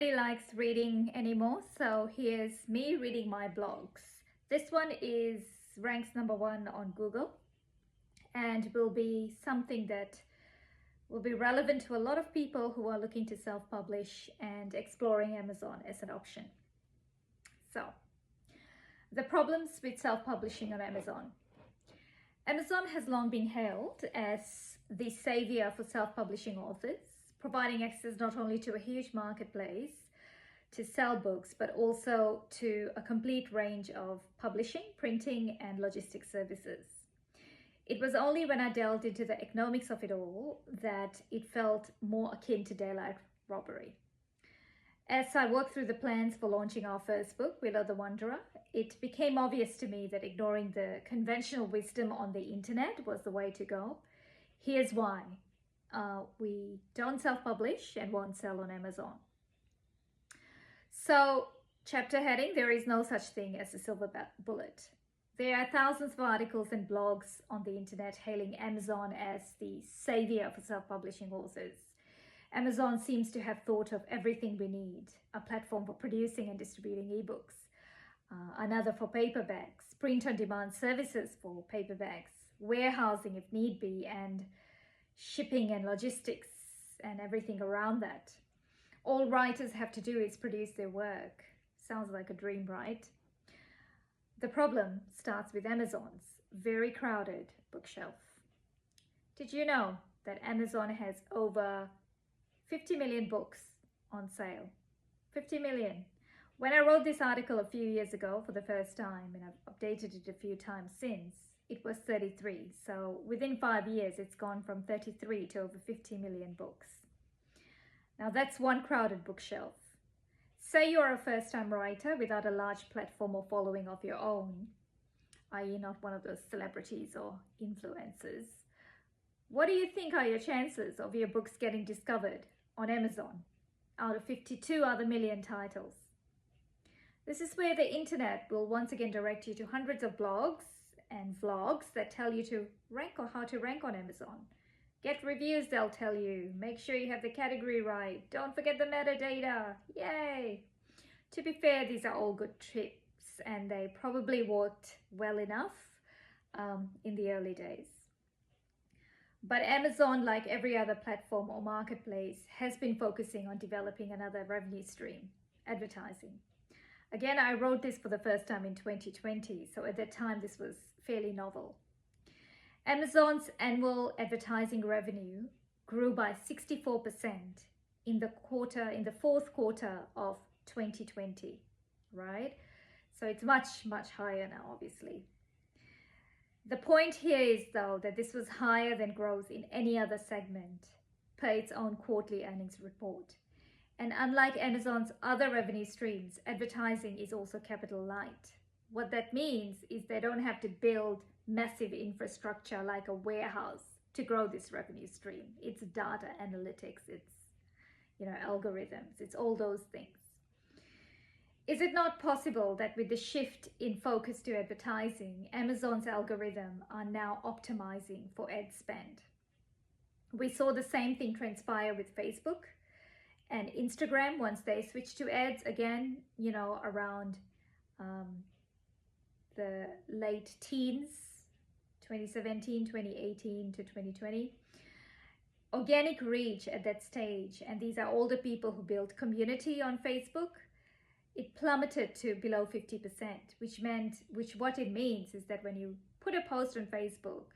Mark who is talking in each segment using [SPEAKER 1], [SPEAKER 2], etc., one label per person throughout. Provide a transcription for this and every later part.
[SPEAKER 1] Nobody likes reading anymore, so here's me reading my blogs. This one is ranks number one on Google and will be something that will be relevant to a lot of people who are looking to self-publish and exploring Amazon as an option. So, the problems with self-publishing on Amazon. Amazon has long been hailed as the savior for self-publishing authors, providing access not only to a huge marketplace to sell books, but also to a complete range of publishing, printing, and logistics services. It was only when I delved into the economics of it all that it felt more akin to daylight robbery. As I worked through the plans for launching our first book, Willow the Wanderer, it became obvious to me that ignoring the conventional wisdom on the internet was the way to go. Here's why. We don't self-publish and won't sell on Amazon. So, chapter heading, there is no such thing as a silver bullet. There are thousands of articles and blogs on the internet hailing Amazon as the savior for self-publishing authors. Amazon seems to have thought of everything we need: a platform for producing and distributing ebooks, another for paperbacks, print-on-demand services for paperbacks, warehousing if need be, and shipping and logistics and everything around that. All writers have to do is produce their work. Sounds like a dream, right? The problem starts with Amazon's very crowded bookshelf. Did you know that Amazon has over 50 million books on sale? 50 million. When I wrote this article a few years ago for the first time, and I've updated it a few times since, it was 33. So within 5 years, it's gone from 33 to over 50 million books. Now that's one crowded bookshelf. Say you're a first-time writer without a large platform or following of your own, i.e. not one of those celebrities or influencers. What do you think are your chances of your books getting discovered on Amazon out of 52 other million titles? This is where the internet will once again direct you to hundreds of blogs and vlogs that tell you to rank or how to rank on Amazon. Get reviews, they'll tell you. Make sure you have the category right. Don't forget the metadata. Yay! To be fair, these are all good tips and they probably worked well enough in the early days. But Amazon, like every other platform or marketplace, has been focusing on developing another revenue stream: advertising. Again, I wrote this for the first time in 2020, so at that time this was fairly novel. Amazon's annual advertising revenue grew by 64% in the fourth quarter of 2020, right? So it's much, much higher now, obviously. The point here is, though, that this was higher than growth in any other segment per its own quarterly earnings report. And unlike Amazon's other revenue streams, advertising is also capital light. What that means is they don't have to build massive infrastructure like a warehouse to grow this revenue stream. It's data analytics, it's algorithms, it's all those things. Is it not possible that with the shift in focus to advertising, Amazon's algorithm are now optimizing for ad spend? We saw the same thing transpire with Facebook and Instagram once they switched to ads again, around the late teens, 2017, 2018 to 2020. Organic reach at that stage, and these are all the people who build community on Facebook, it plummeted to below 50%, what it means is that when you put a post on Facebook,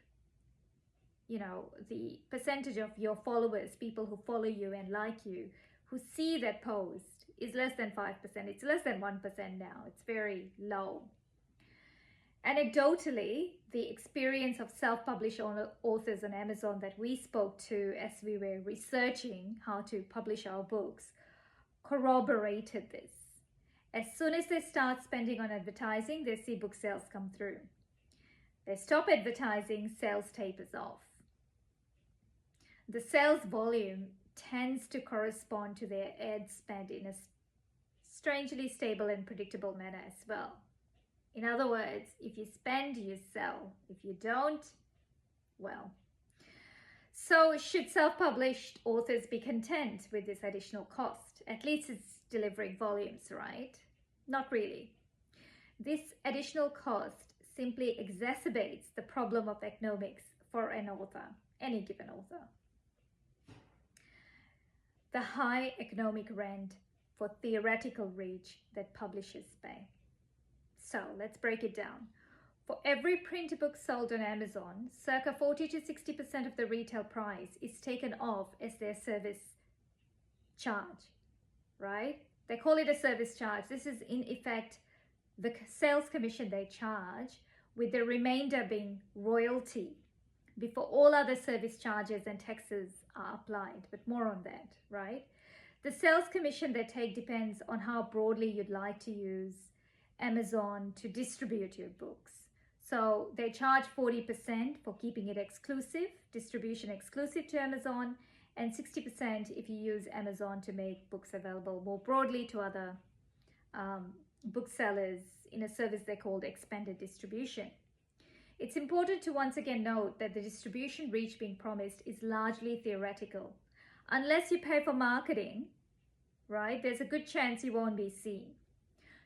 [SPEAKER 1] the percentage of your followers, people who follow you and like you, who see that post is less than 5%. It's less than 1% now. It's very low. Anecdotally, the experience of self-published authors on Amazon that we spoke to as we were researching how to publish our books corroborated this. As soon as they start spending on advertising, they see book sales come through. They stop advertising, sales tapers off. The sales volume tends to correspond to their ad spend in a strangely stable and predictable manner as well. In other words, if you spend, you sell. If you don't, well. So should self-published authors be content with this additional cost? At least it's delivering volumes, right? Not really. This additional cost simply exacerbates the problem of economics for an author, any given author. The high economic rent for theoretical reach that publishers pay. So let's break it down. For every print book sold on Amazon, circa 40 to 60% of the retail price is taken off as their service charge, right? They call it a service charge. This is in effect the sales commission they charge, with the remainder being royalty before all other service charges and taxes are applied, but more on that, right? The sales commission they take depends on how broadly you'd like to use Amazon to distribute your books. So they charge 40% for keeping it exclusive, distribution exclusive to Amazon, and 60% if you use Amazon to make books available more broadly to other booksellers in a service they called expanded distribution. It's important to once again note that the distribution reach being promised is largely theoretical. Unless you pay for marketing, right, there's a good chance you won't be seen.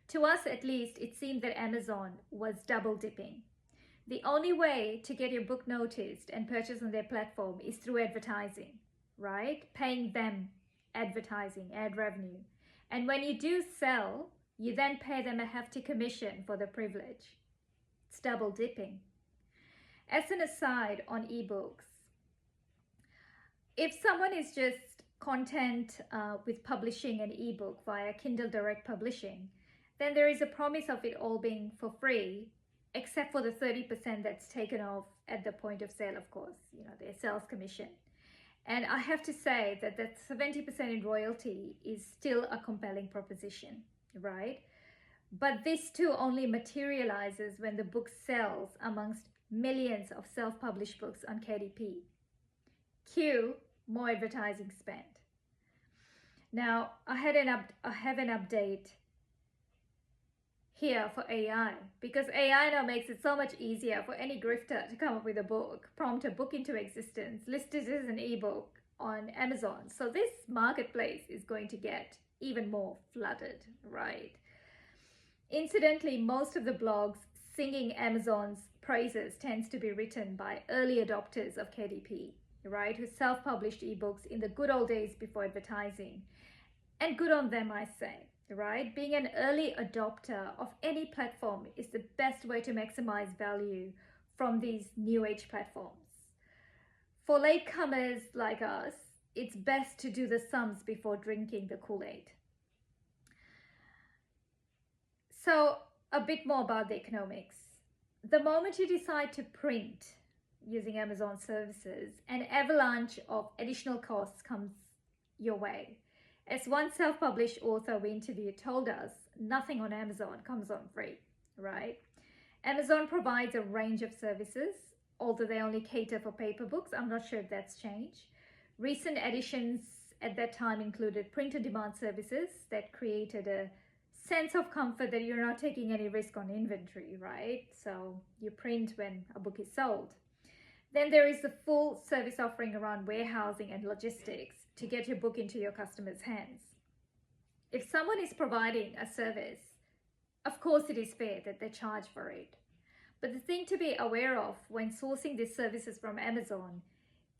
[SPEAKER 1] To us, at least, it seemed that Amazon was double dipping. The only way to get your book noticed and purchased on their platform is through advertising, right? Paying them advertising, ad revenue. And when you do sell, you then pay them a hefty commission for the privilege. It's double dipping. As an aside on ebooks, if someone is just content with publishing an ebook via Kindle Direct Publishing, then there is a promise of it all being for free, except for the 30% that's taken off at the point of sale, of course, their sales commission. And I have to say that 70% in royalty is still a compelling proposition, right? But this too only materializes when the book sells amongst millions of self-published books on KDP. Cue more advertising spend. Now, I have an update here for AI, because AI now makes it so much easier for any grifter to come up with a book, prompt a book into existence, list it as an ebook on Amazon. So this marketplace is going to get even more flooded, right? Incidentally, most of the blogs singing Amazon's praises tends to be written by early adopters of KDP, right, who self-published ebooks in the good old days before advertising. And good on them, I say, right? Being an early adopter of any platform is the best way to maximize value from these new age platforms. For latecomers like us, it's best to do the sums before drinking the Kool-Aid. So a bit more about the economics. The moment you decide to print using Amazon services, an avalanche of additional costs comes your way. As one self-published author we interviewed told us, nothing on Amazon comes on free, right? Amazon provides a range of services, although they only cater for paper books. I'm not sure if that's changed. Recent additions at that time included print-on-demand services that created a sense of comfort that you're not taking any risk on inventory, right? So you print when a book is sold. Then there is the full service offering around warehousing and logistics to get your book into your customers' hands. If someone is providing a service, of course it is fair that they charge for it. But the thing to be aware of when sourcing these services from Amazon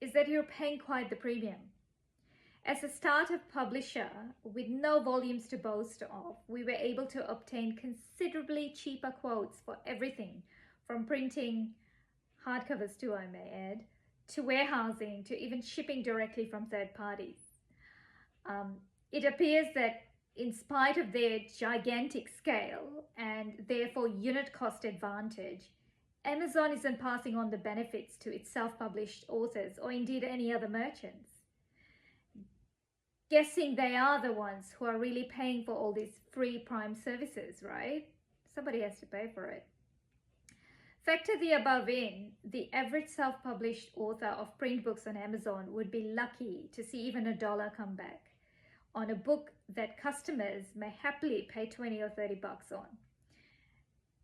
[SPEAKER 1] is that you're paying quite the premium. As a startup publisher with no volumes to boast of, we were able to obtain considerably cheaper quotes for everything from printing, hardcovers too, I may add, to warehousing, to even shipping directly from third parties. It appears that in spite of their gigantic scale and therefore unit cost advantage, Amazon isn't passing on the benefits to its self-published authors or indeed any other merchants. Guessing they are the ones who are really paying for all these free Prime services, right? Somebody has to pay for it. Factor the above in, the average self-published author of print books on Amazon would be lucky to see even $1 come back on a book that customers may happily pay 20 or 30 bucks on.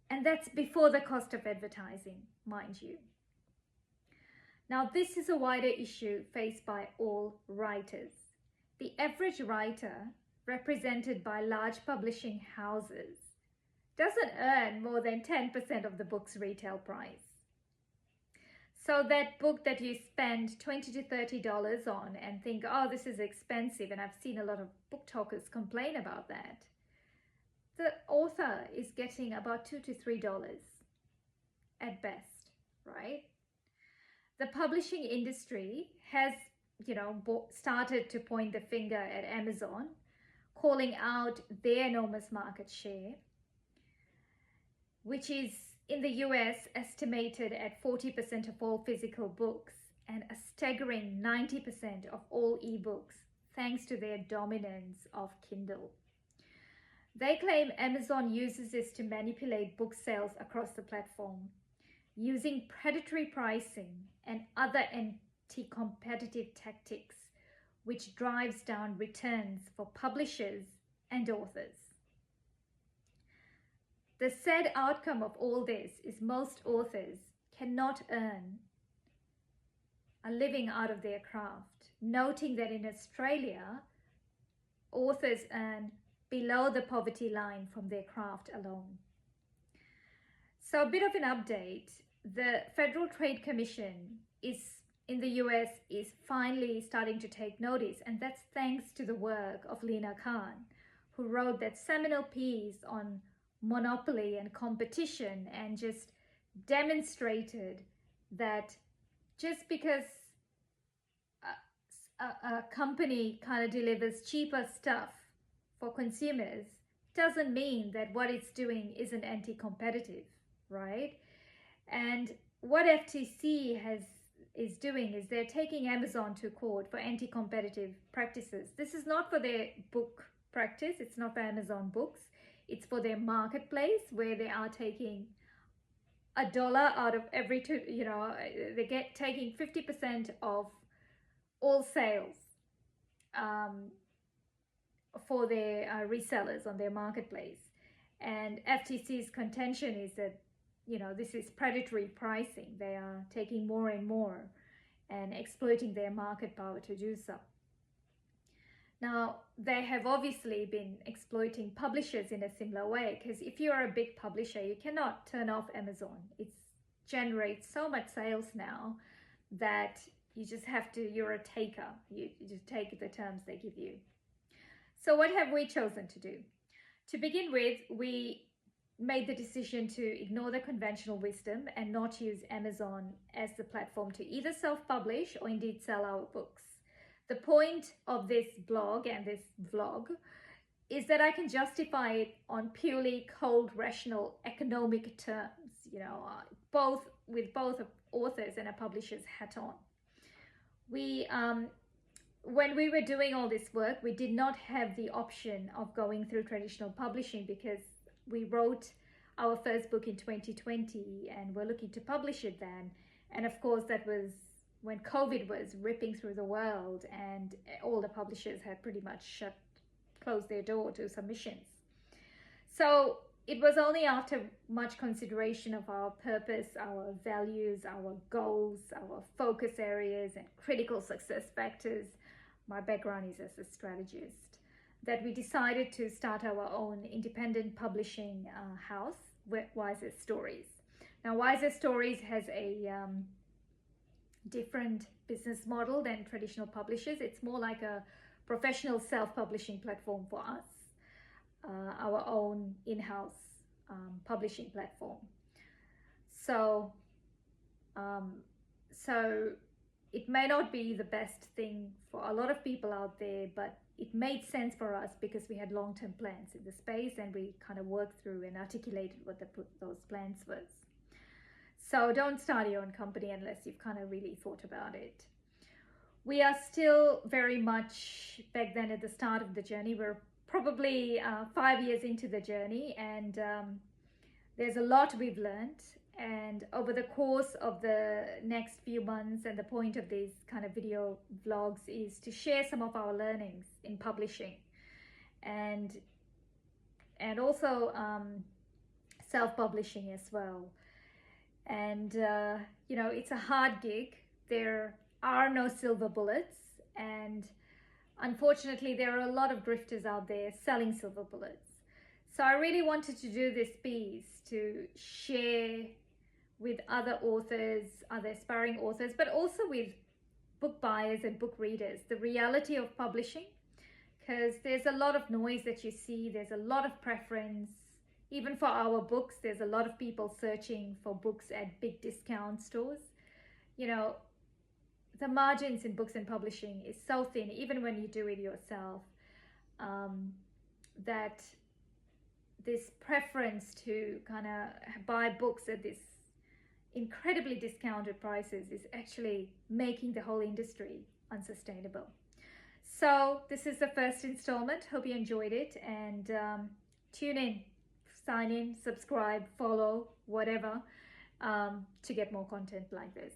[SPEAKER 1] And that's before the cost of advertising, mind you. Now, this is a wider issue faced by all writers. The average writer represented by large publishing houses, doesn't earn more than 10% of the book's retail price. So that book that you spend $20 to $30 on and think, oh, this is expensive, and I've seen a lot of book talkers complain about that, the author is getting about $2 to $3 at best, right? The publishing industry has, started to point the finger at Amazon, calling out their enormous market share, which is in the US estimated at 40% of all physical books and a staggering 90% of all ebooks, thanks to their dominance of Kindle. They claim Amazon uses this to manipulate book sales across the platform, using predatory pricing and other anti-competitive tactics, which drives down returns for publishers and authors. The sad outcome of all this is most authors cannot earn a living out of their craft, noting that in Australia, authors earn below the poverty line from their craft alone. So a bit of an update. The Federal Trade Commission in the US is finally starting to take notice, and that's thanks to the work of Lina Khan, who wrote that seminal piece on monopoly and competition and just demonstrated that just because a company kind of delivers cheaper stuff for consumers doesn't mean that what it's doing isn't anti-competitive, right? And what FTC is doing is they're taking Amazon to court for anti-competitive practices. This is not for their book practice. It's not for Amazon Books. It's for their marketplace, where they are taking $1 out of every two, they taking 50% of all sales for their resellers on their marketplace. And FTC's contention is that this is predatory pricing. They are taking more and more and exploiting their market power to do so. Now, they have obviously been exploiting publishers in a similar way, because if you are a big publisher, you cannot turn off Amazon. It generates so much sales now that you just have to, you're a taker. You just take the terms they give you. So what have we chosen to do? To begin with, we made the decision to ignore the conventional wisdom and not use Amazon as the platform to either self-publish or indeed sell our books. The point of this blog and this vlog is that I can justify it on purely cold, rational, economic terms, with both authors and a publisher's hat on. When we were doing all this work, we did not have the option of going through traditional publishing, because we wrote our first book in 2020 and we're looking to publish it then. And of course, that was when COVID was ripping through the world and all the publishers had pretty much closed their door to submissions. So it was only after much consideration of our purpose, our values, our goals, our focus areas, and critical success factors, my background is as a strategist, that we decided to start our own independent publishing house, Wiser Stories. Now, Wiser Stories has a different business model than traditional publishers. It's more like a professional self-publishing platform for us, our own in-house publishing platform. So it may not be the best thing for a lot of people out there, but it made sense for us because we had long-term plans in the space, and we kind of worked through and articulated what those plans was. So don't start your own company unless you've kind of really thought about it. We are still very much back then at the start of the journey. We're probably 5 years into the journey, and there's a lot we've learned. And over the course of the next few months, and the point of these kind of video vlogs is to share some of our learnings in publishing, and also self-publishing as well. And it's a hard gig. There are no silver bullets, and Unfortunately, there are a lot of grifters out there selling silver bullets. So I really wanted to do this piece to share with other authors, other aspiring authors, but also with book buyers and book readers, the reality of publishing, because there's a lot of noise that you see, there's a lot of preference. Even for our books, there's a lot of people searching for books at big discount stores. You know, the margins in books and publishing is so thin, even when you do it yourself, that this preference to kind of buy books at this incredibly discounted prices is actually making the whole industry unsustainable. So this is the first installment. Hope you enjoyed it, and tune in, sign in, subscribe, follow, whatever, to get more content like this.